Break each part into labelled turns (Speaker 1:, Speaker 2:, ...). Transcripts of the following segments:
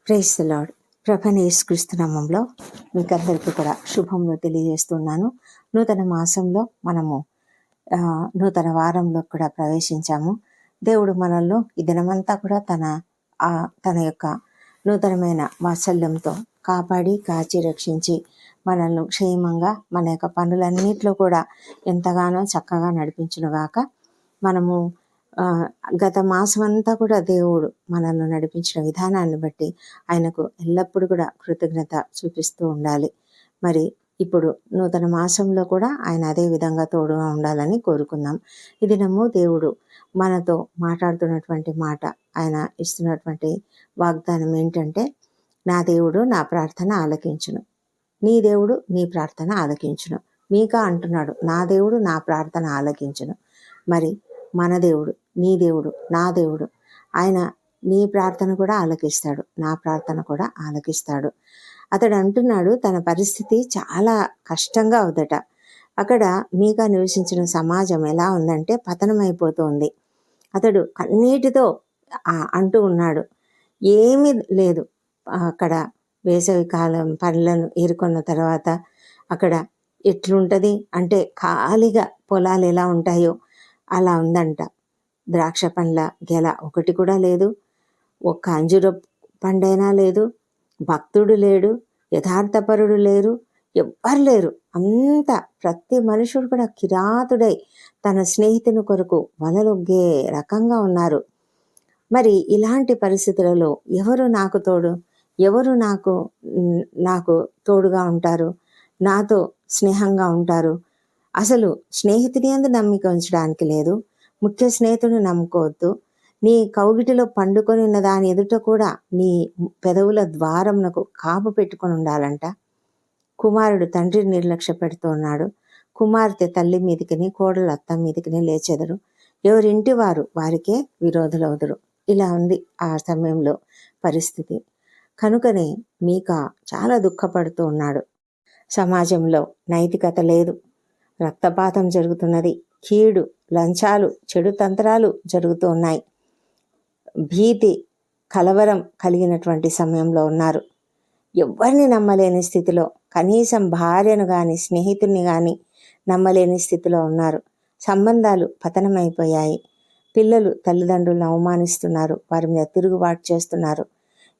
Speaker 1: Praise the lord. ప్రభువైన యేసుక్రీస్తు నామములో మీకందరికీ కూడా శుభములు తెలియజేస్తున్నాను. నూతన మాసంలో మనము నూతన వారంలో కూడా ప్రవేశించాము. దేవుడు మనల్ని ఈ దినమంతా కూడా తన యొక్క నూతనమైన వాత్సల్యంతో కాపాడి కాచి రక్షించి మనల్ని క్షేమంగా మన యొక్క పనులన్నిట్లో కూడా ఎంతగానో చక్కగా నడిపించునుగాక. మనము గత మాసం అంతా కూడా దేవుడు మనల్ని నడిపించిన విధానాన్ని బట్టి ఆయనకు ఎల్లప్పుడూ కూడా కృతజ్ఞత చూపిస్తూ ఉండాలి. మరి ఇప్పుడు నూతన మాసంలో కూడా ఆయన అదే విధంగా తోడుగా ఉండాలని కోరుకుందాం. ఈ దినము దేవుడు మనతో మాట్లాడుతున్నటువంటి మాట, ఆయన ఇస్తున్నటువంటి వాగ్దానం ఏంటంటే, నా దేవుడు నా ప్రార్థన ఆలకించును, నీ దేవుడు నీ ప్రార్థన ఆలకించును. మీకా అంటున్నాడు, నా దేవుడు నా ప్రార్థన ఆలకించును. మరి మన దేవుడు, నీ దేవుడు, నా దేవుడు, ఆయన నీ ప్రార్థన కూడా ఆలకిస్తాడు, నా ప్రార్థన కూడా ఆలకిస్తాడు. అతడు అంటున్నాడు, తన పరిస్థితి చాలా కష్టంగా అవుదట. అక్కడ మీకా నివసించిన సమాజం ఎలా ఉందంటే పతనమైపోతుంది. అతడు కన్నీటితో అంటూ ఉన్నాడు, ఏమీ లేదు. అక్కడ వేసవి కాలం పనులను ఏరుకున్న తర్వాత అక్కడ ఎట్లుంటుంది అంటే ఖాళీగా పొలాలు ఎలా ఉంటాయో అలా ఉందంట. ద్రాక్ష పండ్ల గెల ఒకటి కూడా లేదు, ఒక్క అంజూర పండైనా లేదు, భక్తుడు లేడు, యథార్థపరుడు లేరు, ఎవ్వరు లేరు. అంతా ప్రతి మనుషుడు కూడా కిరాతుడై తన స్నేహితుని కొరకు వలలొగ్గే రకంగా ఉన్నారు. మరి ఇలాంటి పరిస్థితులలో ఎవరు నాకు తోడు, ఎవరు నాకు తోడుగా ఉంటారు, నాతో స్నేహంగా ఉంటారు? అసలు స్నేహితుని యందు నమ్మిక ఉంచడానికి లేదు. ముఖ్య స్నేహితుడిని నమ్ముకోవద్దు. నీ కౌగిటిలో పండుకొని ఉన్న దాని ఎదుట కూడా నీ పెదవుల ద్వారమునకు కాపు పెట్టుకొని ఉండాలంట. కుమారుడు తండ్రిని నిర్లక్ష్య పెడుతూ ఉన్నాడు. కుమార్తె తల్లి మీదికిని కోడలు అత్త మీదికిని లేచెదరు. ఎవరింటి వారు వారికే విరోధులవుదురు. ఇలా ఉంది ఆ సమయంలో పరిస్థితి. కనుకనే మీకా చాలా దుఃఖపడుతూ ఉన్నాడు. సమాజంలో నైతికత లేదు, రక్తపాతం జరుగుతున్నది, కీడు, లంచాలు, చెడు తంత్రాలు జరుగుతూ ఉన్నాయి. భీతి, కలవరం కలిగినటువంటి సమయంలో ఉన్నారు. ఎవరిని నమ్మలేని స్థితిలో, కనీసం భార్యను కానీ స్నేహితుడిని కానీ నమ్మలేని స్థితిలో ఉన్నారు. సంబంధాలు పతనమైపోయాయి. పిల్లలు తల్లిదండ్రులను అవమానిస్తున్నారు, వారి మీద తిరుగుబాటు చేస్తున్నారు.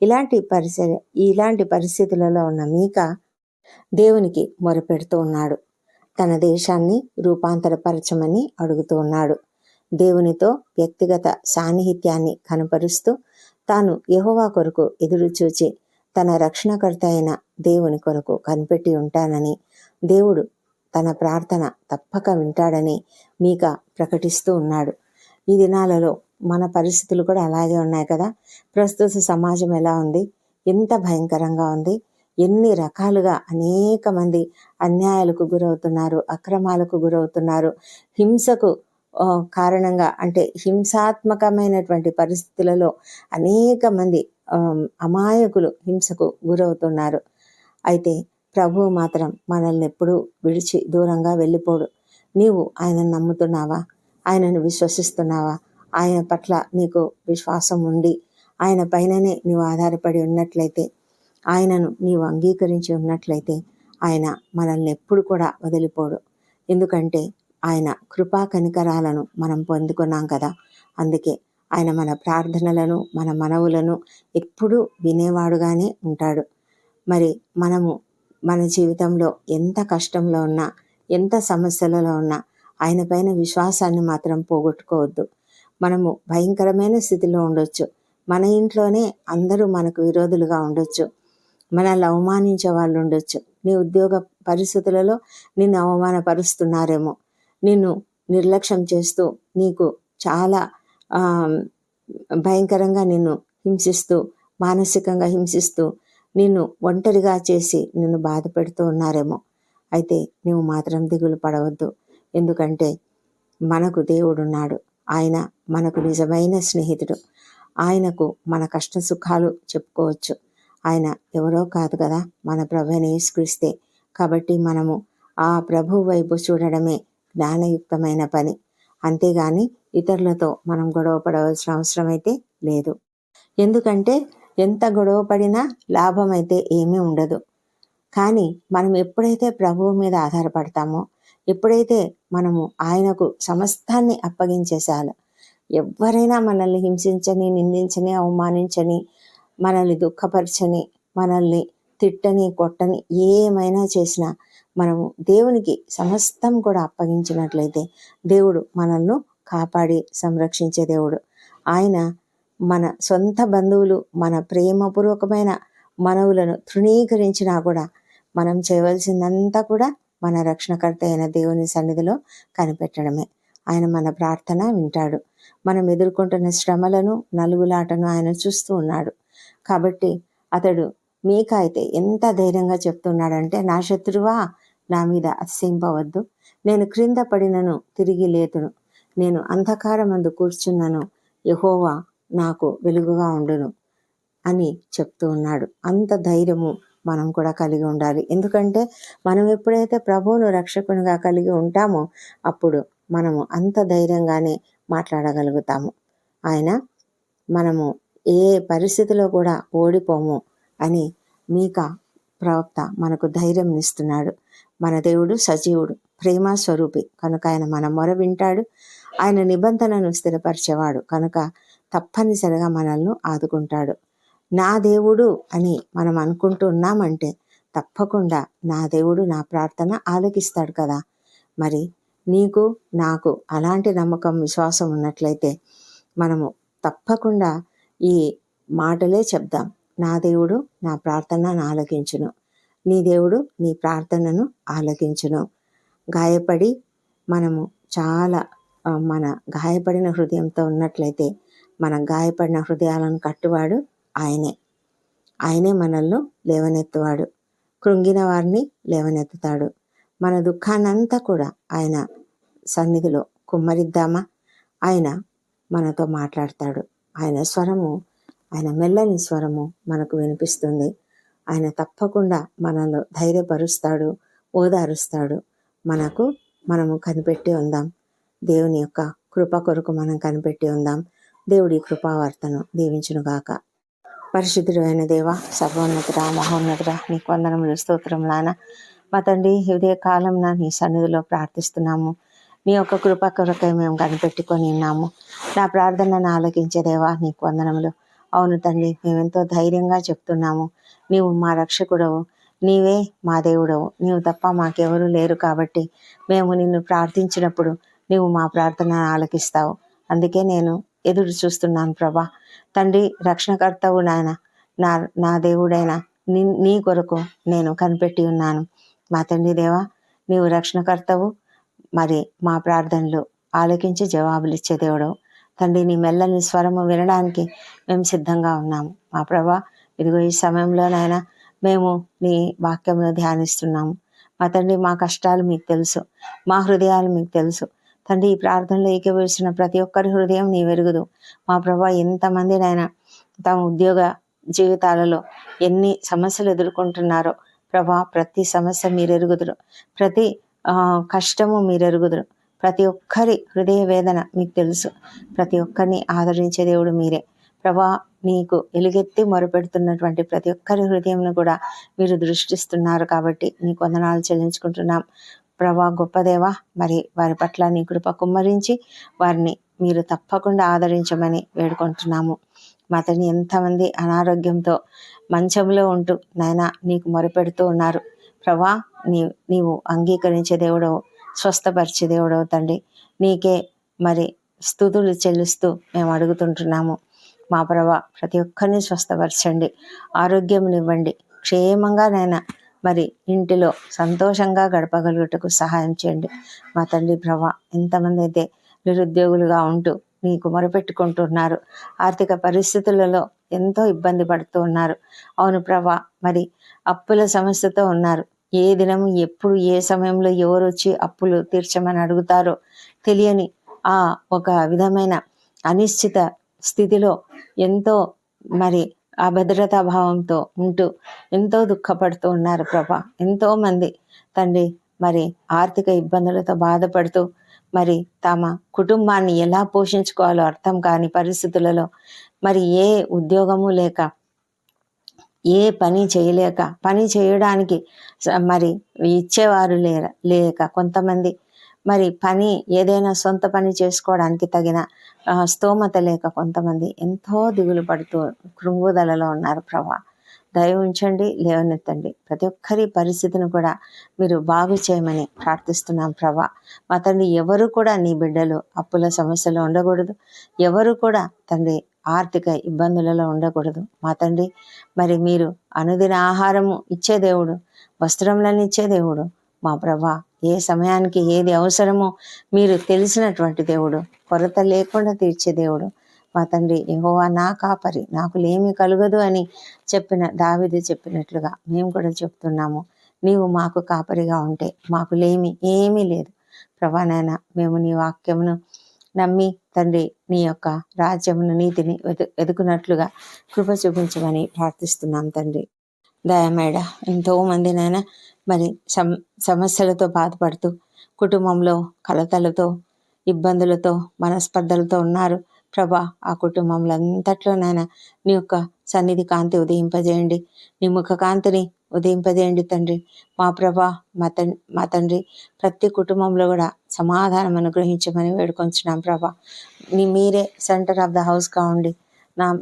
Speaker 1: ఇలాంటి పరిస్థితులలో ఉన్న మీకా దేవునికి మొరపెడుతూ ఉన్నాడు. తన దేశాన్ని రూపాంతరపరచమని అడుగుతూ ఉన్నాడు. దేవునితో వ్యక్తిగత సాన్నిహిత్యాన్ని కనపరుస్తూ తాను యెహోవా కొరకు ఎదురుచూచి తన రక్షణకర్త అయిన దేవుని కొరకు కనిపెట్టి ఉంటానని, దేవుడు తన ప్రార్థన తప్పక వింటాడని మీకా ప్రకటిస్తూ ఉన్నాడు. ఈ దినాలలో మన పరిస్థితులు కూడా అలాగే ఉన్నాయి కదా. ప్రస్తుత సమాజం ఎలా ఉంది, ఎంత భయంకరంగా ఉంది, ఎన్ని రకాలుగా అనేక మంది అన్యాయాలకు గురవుతున్నారు, అక్రమాలకు గురవుతున్నారు, హింసకు కారణంగా అంటే హింసాత్మకమైనటువంటి పరిస్థితులలో అనేక మంది అమాయకులు హింసకు గురవుతున్నారు. అయితే ప్రభువు మాత్రం మనల్ని ఎప్పుడూ విడిచి దూరంగా వెళ్ళిపోడు. నీవు ఆయనను నమ్ముతున్నావా, ఆయనను విశ్వసిస్తున్నావా, ఆయన పట్ల నీకు విశ్వాసం ఉండి ఆయన పైననే నీవు ఆధారపడి ఉన్నట్లయితే, ఆయనను నీవు అంగీకరించి ఉన్నట్లయితే ఆయన మనల్ని ఎప్పుడు కూడా వదిలిపోడు. ఎందుకంటే ఆయన కృపా కనికరాలను మనం పొందుకున్నాం కదా. అందుకే ఆయన మన ప్రార్థనలను, మన మనవులను ఎప్పుడూ వినేవాడుగానే ఉంటాడు. మరి మనము మన జీవితంలో ఎంత కష్టంలో ఉన్నా, ఎంత సమస్యలలో ఉన్నా ఆయన పైన విశ్వాసాన్ని మాత్రం పోగొట్టుకోవద్దు. మనము భయంకరమైన స్థితిలో ఉండొచ్చు, మన ఇంట్లోనే అందరూ మనకు విరోధులుగా ఉండొచ్చు, మనల్ని అవమానించే వాళ్ళు ఉండొచ్చు, నీ ఉద్యోగ పరిస్థితులలో నిన్ను అవమానపరుస్తున్నారేమో, నిన్ను నిర్లక్ష్యం చేస్తూ నీకు చాలా భయంకరంగా నిన్ను హింసిస్తూ, మానసికంగా హింసిస్తూ, నిన్ను ఒంటరిగా చేసి నిన్ను బాధ పెడుతూ ఉన్నారేమో. అయితే నువ్వు మాత్రం దిగులు పడవద్దు. ఎందుకంటే మనకు దేవుడున్నాడు. ఆయన మనకు నిజమైన స్నేహితుడు. ఆయనకు మన కష్ట సుఖాలు చెప్పుకోవచ్చు. ఆయన ఎవరో కాదు కదా, మన ప్రభువైన యేసుక్రీస్తే. కాబట్టి మనము ఆ ప్రభు వైపు చూడడమే జ్ఞానయుక్తమైన పని. అంతేగాని ఇతరులతో మనం గొడవ పడవలసిన అవసరం అయితే లేదు. ఎందుకంటే ఎంత గొడవ పడినా లాభం అయితే ఏమీ ఉండదు. కానీ మనం ఎప్పుడైతే ప్రభువు మీద ఆధారపడతామో, ఎప్పుడైతే మనము ఆయనకు సమస్తాన్ని అప్పగించేసాలో, ఎవ్వరైనా మనల్ని హింసించని, నిందించని, అవమానించని, మనల్ని దుఃఖపరచని, మనల్ని తిట్టని, కొట్టని, ఏమైనా చేసినా మనము దేవునికి సమస్తం కూడా అప్పగించినట్లయితే దేవుడు మనల్ని కాపాడి సంరక్షించే దేవుడు. ఆయన మన సొంత బంధువులు మన ప్రేమపూర్వకమైన మనవులను తృణీకరించినా కూడా మనం చేయవలసిందంతా కూడా మన రక్షణకర్త అయిన దేవుని సన్నిధిలో కనిపెట్టడమే. ఆయన మన ప్రార్థన వింటాడు. మనం ఎదుర్కొంటున్న శ్రమలను, నలుగులాటను ఆయన చూస్తూ ఉన్నాడు. కాబట్టి అతడు మీకా అయితే ఎంత ధైర్యంగా చెప్తున్నాడంటే, నా శత్రువా, నా మీద అతిశయింపవద్దు. నేను క్రింద పడినను తిరిగి లేతును, నేను అంధకారమందు కూర్చున్నను, యెహోవా నాకు వెలుగుగా ఉండును అని చెప్తూ ఉన్నాడు. అంత ధైర్యము మనం కూడా కలిగి ఉండాలి. ఎందుకంటే మనం ఎప్పుడైతే ప్రభువును రక్షకునిగా కలిగి ఉంటామో అప్పుడు మనము అంత ధైర్యంగానే మాట్లాడగలుగుతాము. ఆయన మనము ఏ పరిస్థితిలో కూడా ఓడిపోము అని మీకా ప్రవక్త మనకు ధైర్యం ఇస్తున్నాడు. మన దేవుడు సజీవుడు, ప్రేమ స్వరూపి కనుక ఆయన మన మొర వింటాడు. ఆయన నిబంధనను స్థిరపరిచేవాడు కనుక తప్పనిసరిగా మనల్ని ఆదుకుంటాడు. నా దేవుడు అని మనం అనుకుంటూ ఉన్నామంటే తప్పకుండా నా దేవుడు నా ప్రార్థన ఆలకిస్తాడు కదా. మరి నీకు నాకు అలాంటి నమ్మకం, విశ్వాసం ఉన్నట్లయితే మనము తప్పకుండా ఈ మాటలే చెప్దాం. నా దేవుడు నా ప్రార్థనను ఆలకించును, నీ దేవుడు నీ ప్రార్థనను ఆలకించును. గాయపడి మనము చాలా మన గాయపడిన హృదయంతో ఉన్నట్లయితే మన గాయపడిన హృదయాలను కట్టువాడు ఆయనే. ఆయనే మనల్ని లేవనెత్తువాడు, కృంగిన వారిని లేవనెత్తుతాడు. మన దుఃఖాన్నంతా కూడా ఆయన సన్నిధిలో కుమ్మరిద్దామా? ఆయన మనతో మాట్లాడతాడు. ఆయన స్వరము, ఆయన మెల్లని స్వరము మనకు వినిపిస్తుంది. ఆయన తప్పకుండా మనల్ని ధైర్యపరుస్తాడు, ఓదారుస్తాడు. మనము కనిపెట్టి ఉందాం. దేవుని యొక్క కృప కొరకు మనం కనిపెట్టి ఉందాం. దేవుడి కృపావార్తను దీవించునుగాక. పరిశుద్ధుడు అయిన దేవ, సర్వోన్నతుడా, మహోన్నతుడా, నీకు వందనములు, స్తోత్రం నాయన. మా తండ్రి, ఉదయ కాలం నీ సన్నిధిలో ప్రార్థిస్తున్నాము. నీ యొక్క కృప కొరకై మేము కనిపెట్టుకొని ఉన్నాము. నా ప్రార్థనను ఆలకించే దేవా, నీకు వందనములు. అవును తండ్రి, మేమెంతో ధైర్యంగా చెప్తున్నాము, నీవు మా రక్షకుడవు, నీవే మా దేవుడవు, నీవు తప్ప మాకెవరూ లేరు. కాబట్టి మేము నిన్ను ప్రార్థించినప్పుడు నీవు మా ప్రార్థనను ఆలకిస్తావు. అందుకే నేను ఎదురు చూస్తున్నాను ప్రభా. తండ్రి, రక్షణకర్తవు నాయన, నా దేవుడైన నీ కొరకు నేను కనిపెట్టి ఉన్నాను. మా తండ్రి దేవా, నీవు రక్షణకర్తవు, మరి మా ప్రార్థనలు ఆలకించి జవాబులు ఇచ్చే దేవుడవు. తండ్రి, నీ మెల్లని స్వరము వినడానికి మేము సిద్ధంగా ఉన్నాము. మా ప్రభా, ఇదిగో ఈ సమయంలోనైనా మేము నీ వాక్యమును ధ్యానిస్తున్నాము. మా తండ్రి, మా కష్టాలు మీకు తెలుసు, మా హృదయాలు మీకు తెలుసు. తండ్రి, ఈ ప్రార్థనలో ఏకీభవిస్తున్న ప్రతి ఒక్కరి హృదయం నీ వెరుగుదు. మా ప్రభా, ఎంతమందినైనా తమ ఉద్యోగ జీవితాలలో ఎన్ని సమస్యలు ఎదుర్కొంటున్నారో ప్రభా, ప్రతి సమస్య మీరు ఎరుగుదురు, ప్రతి కష్టము మీరు ఎరుగుదురు. ప్రతి ఒక్కరి హృదయ వేదన మీకు తెలుసు. ప్రతి ఒక్కరిని ఆదరించే దేవుడు మీరే ప్రభా. నీకు ఎలుగెత్తి మొరపెడుతున్నటువంటి ప్రతి ఒక్కరి హృదయంను కూడా మీరు దృష్టిస్తున్నారు. కాబట్టి నీకు వందనాలు చెల్లించుకుంటున్నాం ప్రభా. గొప్ప దేవా, మరి వారి పట్ల నీ కృప కుమ్మరించి వారిని మీరు తప్పకుండా ఆదరించమని వేడుకుంటున్నాము. మా తండ్రి, ఎంతమంది అనారోగ్యంతో మంచంలో ఉంటూ నాయన నీకు మొరపెడుతూ ఉన్నారు ప్రభా. నీవు అంగీకరించే దేవుడవు, స్వస్థపరిచే దేవుడవు తండ్రి. నీకే మరి స్తుతులు చెల్లిస్తూ మేము అడుగుతుంటున్నాము. మా ప్రభా, ప్రతి ఒక్కరిని స్వస్థపరచండి, ఆరోగ్యంనివ్వండి, క్షేమంగా నైనా మరి ఇంటిలో సంతోషంగా గడపగలుగుటకు సహాయం చేయండి. మా తండ్రి ప్రభా, ఎంతమంది అయితే నిరుద్యోగులుగా ఉంటూ నీకు మొరపెట్టుకుంటున్నారు, ఆర్థిక పరిస్థితులలో ఎంతో ఇబ్బంది పడుతూ ఉన్నారు. అవును ప్రభా, మరి అప్పుల సమస్యతో ఉన్నారు. ఏ దినము, ఎప్పుడు, ఏ సమయంలో ఎవరు వచ్చి అప్పులు తీర్చమని అడుగుతారో తెలియని ఆ ఒక విధమైన అనిశ్చిత స్థితిలో ఎంతో మరి అభద్రతా భావంతో ఉంటూ ఎంతో దుఃఖపడుతూ ఉన్నారు ప్రభా. ఎంతోమంది తండ్రి మరి ఆర్థిక ఇబ్బందులతో బాధపడుతూ మరి తమ కుటుంబాన్ని ఎలా పోషించుకోవాలో అర్థం కాని పరిస్థితులలో, మరి ఏ ఉద్యోగము లేక ఏ పని చేయలేక, పని చేయడానికి మరి ఇచ్చేవారు లేక, కొంతమంది మరి పని ఏదైనా సొంత పని చేసుకోవడానికి తగిన స్తోమత లేక కొంతమంది ఎంతో దిగులు పడుతూ కృంగుదలలో ఉన్నారు ప్రభా. దయ ఉంచండి, లేవనెత్తండి. ప్రతి ఒక్కరి పరిస్థితిని కూడా మీరు బాగు చేయమని ప్రార్థిస్తున్నాం ప్రభా. మా తండ్రి, ఎవరు కూడా నీ బిడ్డలు అప్పుల సమస్యలో ఉండకూడదు. ఎవరు కూడా తండ్రి ఆర్థిక ఇబ్బందులలో ఉండకూడదు. మా తండ్రి, మరి మీరు అనుదిన ఆహారము ఇచ్చే దేవుడు, వస్త్రములను ఇచ్చే దేవుడు మా ప్రభా. ఏ సమయానికి ఏది అవసరమో మీరు తెలిసినటువంటి దేవుడు, కొరత లేకుండా తీర్చే దేవుడు మా తండ్రి. యెహోవా నా కాపరి, నాకు లేమి కలుగదు అని చెప్పిన దావీదు చెప్పినట్లుగా మేము కూడా చెప్తున్నాము. నీవు మాకు కాపరిగా ఉంటే మాకు లేమి ఏమీ లేదు ప్రభా. నాయన, మేము నీ వాక్యమును నమ్మి తండ్రి నీ యొక్క రాజ్యమును, నీతిని ఎదుకున్నట్లుగా కృప చూపించమని ప్రార్థిస్తున్నాం తండ్రి. దయమేడ ఎంతో మంది నాయన మరి సమస్యలతో బాధపడుతూ, కుటుంబంలో కలతలతో, ఇబ్బందులతో, మనస్పర్ధలతో ఉన్నారు ప్రభా. ఆ కుటుంబంలో అంతట్లోనైనా నీ యొక్క సన్నిధి కాంతి ఉదయింపజేయండి, నీ ముఖ కాంతిని ఉదయింపజేయండి తండ్రి. మా ప్రభా, మా తండ్రి, ప్రతి కుటుంబంలో కూడా సమాధానం అనుగ్రహించమని వేడుకొంచున్నాం ప్రభా. మీరే సెంటర్ ఆఫ్ ద హౌస్గా ఉండి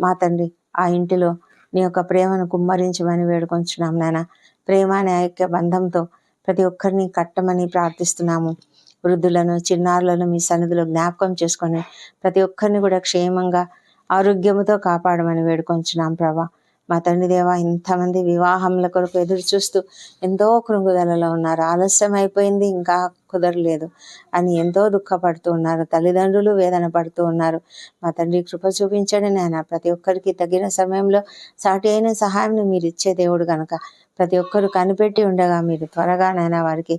Speaker 1: మా తండ్రి ఆ ఇంటిలో నీ యొక్క ప్రేమను కుమ్మరించమని వేడుకొంచున్నాం నాయన. ప్రేమ అనే ఐక్య బంధంతో ప్రతి ఒక్కరిని కట్టమని ప్రార్థిస్తున్నాము. వృద్ధులను, చిన్నారులను మీ సన్నిధిలో జ్ఞాపకం చేసుకొని ప్రతి ఒక్కరిని కూడా క్షేమంగా ఆరోగ్యముతో కాపాడమని వేడుకొంచున్నాం ప్రభా. మా తండ్రి దేవా, ఇంతమంది వివాహంల కొరకు ఎదురు చూస్తూ ఎంతో కృంగుదలలో ఉన్నారు. ఆలస్యం అయిపోయింది, ఇంకా కుదరలేదు అని ఎంతో దుఃఖపడుతూ ఉన్నారు. తల్లిదండ్రులు వేదన పడుతూ ఉన్నారు. మా తండ్రి, కృప చూపించండి నాయన. ప్రతి ఒక్కరికి తగిన సమయంలో సాటి అయిన సహాయం మీరు ఇచ్చే దేవుడు కనుక ప్రతి ఒక్కరు కనిపెట్టి ఉండగా మీరు త్వరగా నాయన వారికి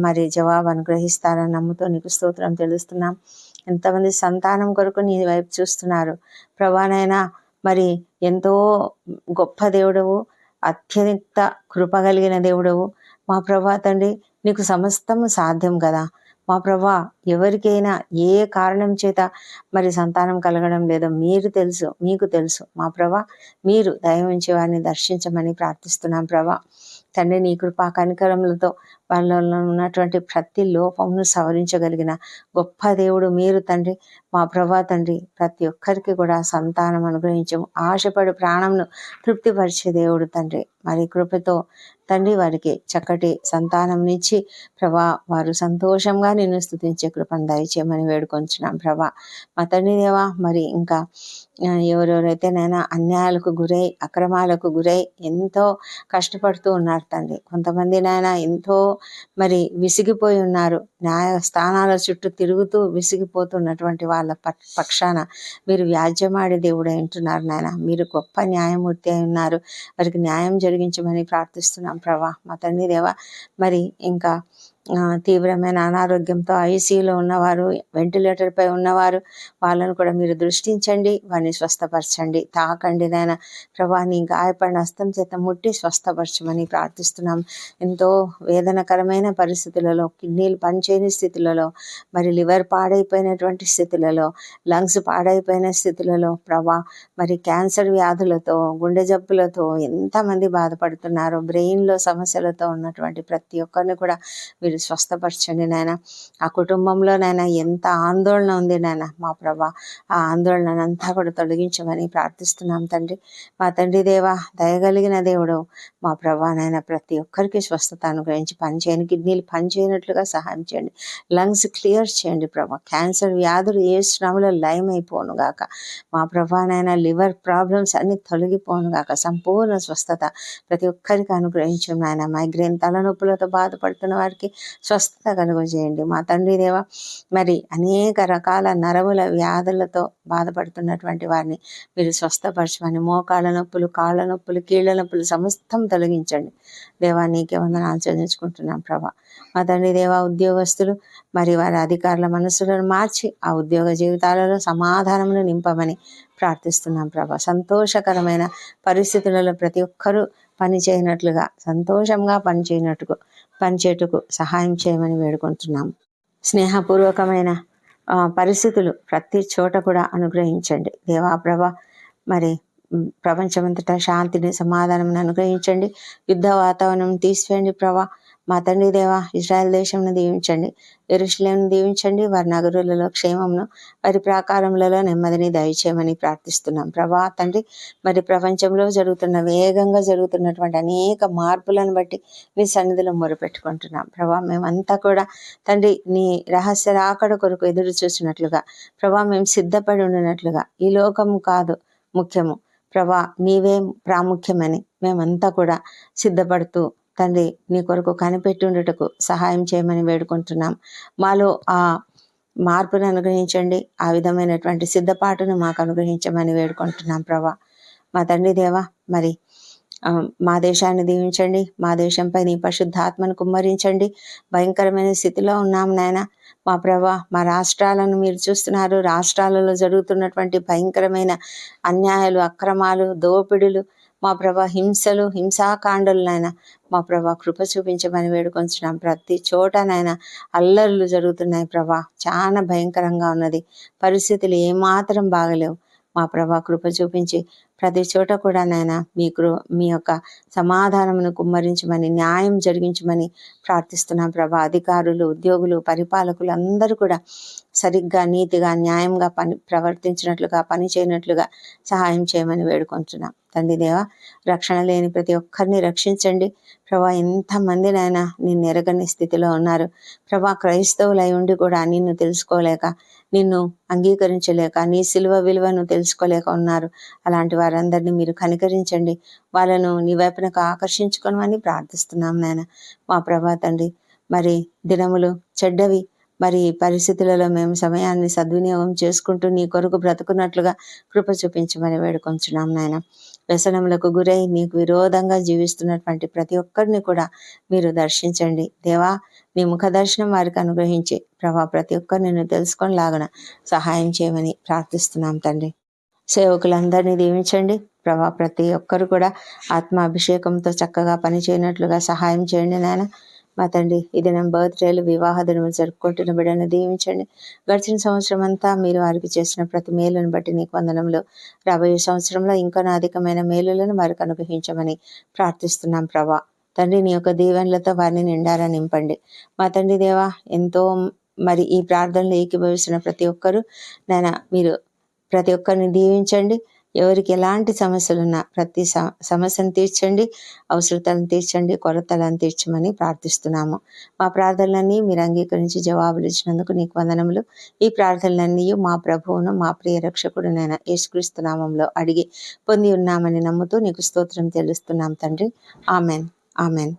Speaker 1: మరి జవాబు అనుగ్రహిస్తారని నమ్ముతూ నీకు స్తోత్రం తెలుస్తున్నాం. ఎంతమంది సంతానం కొరకు నీ వైపు చూస్తున్నారు ప్రభానైనా. మరి ఎంతో గొప్ప దేవుడవు, అత్యంత కృప కలిగిన దేవుడవు మా ప్రభా తండ్రి. నీకు సమస్తము సాధ్యం కదా మా ప్రభా. ఎవరికైనా ఏ కారణం చేత మరి సంతానం కలగడం లేదో మీరు తెలుసు, మీకు తెలుసు మా ప్రభా. మీరు దయ ఉంచి వారిని దర్శించమని ప్రార్థిస్తున్నాం ప్రభా తండ్రి. నీ కృపా కనికరములతో వాళ్ళలో ఉన్నటువంటి ప్రతి లోపమును సవరించగలిగిన గొప్ప దేవుడు మీరు తండ్రి. మా ప్రభా తండ్రి, ప్రతి ఒక్కరికి కూడా సంతానం అనుగ్రహించము. ఆశపడి ప్రాణంను తృప్తిపరిచే దేవుడు తండ్రి. మరి కృపతో తండ్రి వారికి చక్కటి సంతానంనిచ్చి ప్రభా వారు సంతోషంగా నిన్ను స్తుతించే కృపను దయచేయమని వేడుకొంచున్నాం ప్రభా. మా తండ్రి దేవా, మరి ఇంకా ఎవరెవరైతే నైనా అన్యాయాలకు గురై, అక్రమాలకు గురై ఎంతో కష్టపడుతూ ఉన్నారు తండ్రి. కొంతమంది నాయన ఎంతో మరి విసిగిపోయి ఉన్నారు. న్యాయ స్థానాల చుట్టూ తిరుగుతూ విసిగిపోతున్నటువంటి వాళ్ళ పక్షాన మీరు వ్యాజ్యమాడే దేవుడు అంటున్నారు నాయన. మీరు గొప్ప న్యాయమూర్తి అయి ఉన్నారు. వారికి న్యాయం జరిగించమని ప్రార్థిస్తున్నాం ప్రభా. మా తండ్రి దేవా, మరి ఇంకా తీవ్రమైన అనారోగ్యంతో ఐసీయూలో ఉన్నవారు, వెంటిలేటర్ పై ఉన్నవారు, వాళ్ళను కూడా మీరు దృష్టించండి, వారిని స్వస్థపరచండి, తాకండి నాయన ప్రభా. నీ గాయపడిన హస్తం చేత ముట్టి స్వస్థపరచమని ప్రార్థిస్తున్నాం. ఎంతో వేదనకరమైన పరిస్థితులలో, కిడ్నీలు పనిచేయని స్థితులలో, మరి లివర్ పాడైపోయినటువంటి స్థితులలో, లంగ్స్ పాడైపోయిన స్థితులలో ప్రభా, మరి క్యాన్సర్ వ్యాధులతో, గుండె జబ్బులతో ఎంతమంది బాధపడుతున్నారో, బ్రెయిన్లో సమస్యలతో ఉన్నటువంటి ప్రతి ఒక్కరిని కూడా మీరు స్వస్థపరచండి నాయన. ఆ కుటుంబంలోనైనా ఎంత ఆందోళన ఉంది నాయన మా ప్రభా, ఆ ఆందోళన అంతా కూడా తొలగించమని ప్రార్థిస్తున్నాం తండ్రి. మా తండ్రి దేవా, దయగలిగిన దేవుడు మా ప్రభా నాయన. ప్రతి ఒక్కరికి స్వస్థత అనుగ్రహించి పనిచేయని కిడ్నీలు పనిచేయనట్లుగా సహాయం చేయండి. లంగ్స్ క్లియర్ చేయండి ప్రభా. క్యాన్సర్ వ్యాధులు ఏ శ్రమలో లయమైపోను గాక మా ప్రభా నాయన. లివర్ ప్రాబ్లమ్స్ అన్ని తొలగిపోను గాక. సంపూర్ణ స్వస్థత ప్రతి ఒక్కరికి అనుగ్రహించు నాయన. మైగ్రేన్ తలనొప్పులతో బాధపడుతున్న వారికి స్వస్థత కలుగజేయండి మా తండ్రి దేవ. మరి అనేక రకాల నరముల వ్యాధులతో బాధపడుతున్నటువంటి వారిని మీరు స్వస్థపరచమని, మోకాళ్ళ నొప్పులు, కాళ్ళ నొప్పులు, కీళ్ళ నొప్పులు సమస్తం తొలగించండి దేవా. నీకే వందనాలు చెల్లించుకుంటున్నాం ప్రభా. మా తండ్రి దేవ, ఉద్యోగస్తులు మరి వారి అధికారుల మనసులను మార్చి ఆ ఉద్యోగ జీవితాలలో సమాధానమును నింపమని ప్రార్థిస్తున్నాం ప్రభా. సంతోషకరమైన పరిస్థితులలో ప్రతి ఒక్కరూ పని చేయనట్లుగా, సంతోషంగా పనిచేయటకు సహాయం చేయమని వేడుకుంటున్నాం. స్నేహపూర్వకమైన పరిస్థితులు ప్రతి చోట కూడా అనుగ్రహించండి దేవా ప్రభా. మరి ప్రపంచమంతటా శాంతిని, సమాధానం అనుగ్రహించండి. యుద్ధ వాతావరణం తీసివేయండి ప్రభా. మా తండ్రి దేవా, ఇజ్రాయెల్ దేశంను దీవించండి, యెరూషలేమును దీవించండి. వారి నగరులలో క్షేమమును, వారి ప్రాకారములలో నెమ్మదిని దయచేయమని ప్రార్థిస్తున్నాం ప్రభా. తండ్రి, మరి ప్రపంచంలో వేగంగా జరుగుతున్నటువంటి అనేక మార్పులను బట్టి నీ సన్నిధిలో మొరపెట్టుకుంటున్నాం ప్రభా. మేమంతా కూడా తండ్రి నీ రహస్య రాకడ కొరకు ఎదురు చూసినట్లుగా ప్రభా, మేము సిద్ధపడి ఉండినట్లుగా, ఈ లోకము కాదు ముఖ్యము ప్రభా, నీవే ప్రాముఖ్యమని మేమంతా కూడా సిద్ధపడుతూ తండ్రి నీ కొరకు కనిపెట్టి ఉండుటకు సహాయం చేయమని వేడుకుంటున్నాం. మాలో ఆ మార్పును అనుగ్రహించండి, ఆ విధమైనటువంటి సిద్ధపాటును మాకు అనుగ్రహించమని వేడుకుంటున్నాం ప్రభా. మా తండ్రి దేవా, మరి మా దేశాన్ని దీవించండి, మా దేశంపై నీ పరిశుద్ధాత్మను కుమ్మరించండి. భయంకరమైన స్థితిలో ఉన్నాం నాయన మా ప్రభా. మా రాష్ట్రాలను మీరు చూస్తున్నారు. రాష్ట్రాలలో జరుగుతున్నటువంటి భయంకరమైన అన్యాయాలు, అక్రమాలు, దోపిడులు, మా ప్రభా, హింసలు, హింసాకాండలు నాయన మా ప్రభా కృప చూపించమని వేడుకొంచున్నాం. ప్రతి చోట నాయన అల్లర్లు జరుగుతున్నాయి ప్రభా. చాలా భయంకరంగా ఉన్నది, పరిస్థితులు ఏమాత్రం బాగలేవు. మా ప్రభా కృప చూపించి ప్రతి చోట కూడా నాయన మీ యొక్క సమాధానమును కుమ్మరించమని, న్యాయం జరిగించమని ప్రార్థిస్తున్నాం ప్రభా. అధికారులు, ఉద్యోగులు, పరిపాలకులు అందరూ కూడా సరిగ్గా, నీతిగా, న్యాయంగా ప్రవర్తించినట్లుగా, పని చేయనట్లుగా సహాయం చేయమని వేడుకుంటున్నాం. తండ్రి దేవ, రక్షణ లేని ప్రతి ఒక్కరిని రక్షించండి ప్రభా. ఎంతమంది నాయన నిన్ను ఎరగని స్థితిలో ఉన్నారు ప్రభా. క్రైస్తవులై ఉండి కూడా నిన్ను తెలుసుకోలేక, నిన్ను అంగీకరించలేక, నీ సిలువ విలువను తెలుసుకోలేక ఉన్నారు. అలాంటి వారందరినీ మీరు కనికరించండి, వాళ్ళను నీ వైపునకు ఆకర్షించుకోమని ప్రార్థిస్తున్నాం నాయన మా ప్రభా. తండ్రి, మరి దినములు చెడ్డవి, మరి పరిస్థితులలో మేము సమయాన్ని సద్వినియోగం చేసుకుంటూ నీ కొరకు బ్రతుకున్నట్లుగా కృప చూపించమని వేడుకొంచున్నాం నాయన. వ్యసనములకు గురై నీకు విరోధంగా జీవిస్తున్నటువంటి ప్రతి ఒక్కరిని కూడా మీరు దర్శించండి దేవా. నీ ముఖ దర్శనం వారికి అనుగ్రహించి ప్రభా, ప్రతి ఒక్కరు నిన్ను తెలుసుకొనిలాగన సహాయం చేయమని ప్రార్థిస్తున్నాం తండ్రి. సేవకులందరినీ దీవించండి ప్రభా. ప్రతి ఒక్కరు కూడా ఆత్మాభిషేకంతో చక్కగా పని చేయనట్లుగా సహాయం చేయండి నాయన మా తండ్రి. ఈ దినం బర్త్డేలు, వివాహ దినములు జరుపుకుంటున్న బిడ్డను దీవించండి. గడిచిన సంవత్సరం అంతా మీరు వారికి చేసిన ప్రతి మేలును బట్టి నీకు వందనములు. రాబోయే సంవత్సరంలో ఇంకా అధికమైన మేలులను వారికి అనుగ్రహించమని ప్రార్థిస్తున్నాం ప్రభా. తండ్రి, నీ యొక్క దీవెనలతో వారిని నిండారా నింపండి మా తండ్రి దేవా. ఎంతో మరి ఈ ప్రార్థనలు ఏకీభవిస్తున్న ప్రతి ఒక్కరూ నాయన మీరు ప్రతి ఒక్కరిని దీవించండి. ఎవరికి ఎలాంటి సమస్యలున్నా ప్రతి సమస్యను తీర్చండి, అవసరతలను తీర్చండి, కొరతలను తీర్చమని ప్రార్థిస్తున్నాము. మా ప్రార్థనలన్నీ మీరు అంగీకరించి జవాబులు ఇచ్చినందుకు నీకు వందనములు. ఈ ప్రార్థనలన్నీ మా ప్రభువును, మా ప్రియ రక్షకుడునైన యేసుక్రీస్తు నామములో అడిగి పొంది ఉన్నామని నమ్ముతూ నీకు స్తోత్రం తెలుస్తున్నాం తండ్రి. Amen, amen.